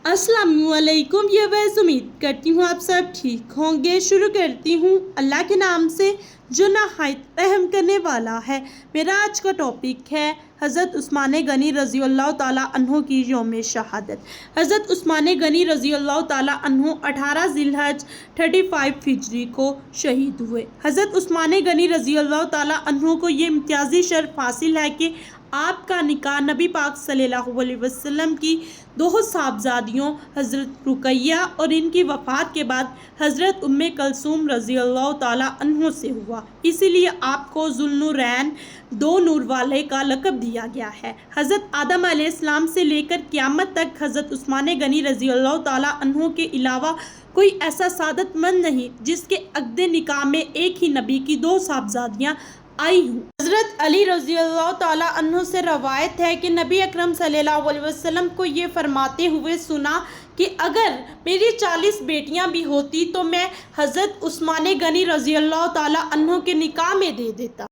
अस्सलाम वालेकुम। ये वैसे उम्मीद करती हूँ आप सब ठीक होंगे। शुरू करती हूँ अल्लाह के नाम से जो नहायत रहम करने वाला है। मेरा आज का टॉपिक है हज़रत उस्मान गनी रज़ी अल्लाह ताला अन्हो की यौम शहादत। हज़रत उस्मान गनी रज़ी अल्लाह ताला अन्हो 18 ज़िलहज 35 हिजरी को शहीद हुए। हज़रत उस्मान गनी रज़ी अल्लाह ताला अन्हो को ये इम्तियाज़ी शर्फ हासिल है कि आपका निकाह नबी पाक सल्लल्लाहु अलैहि वसल्लम की दो साहबजादियों हज़रत रुकैया और इनकी वफ़ात के बाद हज़रत उम्मे कलसूम रज़ी अल्लाह ताला अन्हो से हुआ। इसीलिए आपको ज़ुल्नुरैन, दो नूर वाले का लक़ब दिया गया है। हज़रत आदम अलैहिस्सलाम से लेकर क़यामत तक हज़रत उस्मान गनी रज़ी अल्लाह ताला अन्हो के अलावा कोई ऐसा सादतमंद नहीं जिसके अक़्द निकाह में एक ही नबी की दो साहबजादियाँ आई हूँ। हज़रत अली रज़ी अल्लाह ताला अन्हु से रवायत है कि नबी अकरम सल्लल्लाहु अलैहि वसल्लम को ये फरमाते हुए सुना कि अगर मेरी 40 बेटियां भी होती तो मैं हज़रत उस्मान गनी रज़ी अल्लाह ताला अन्हु के निकाह में दे देता।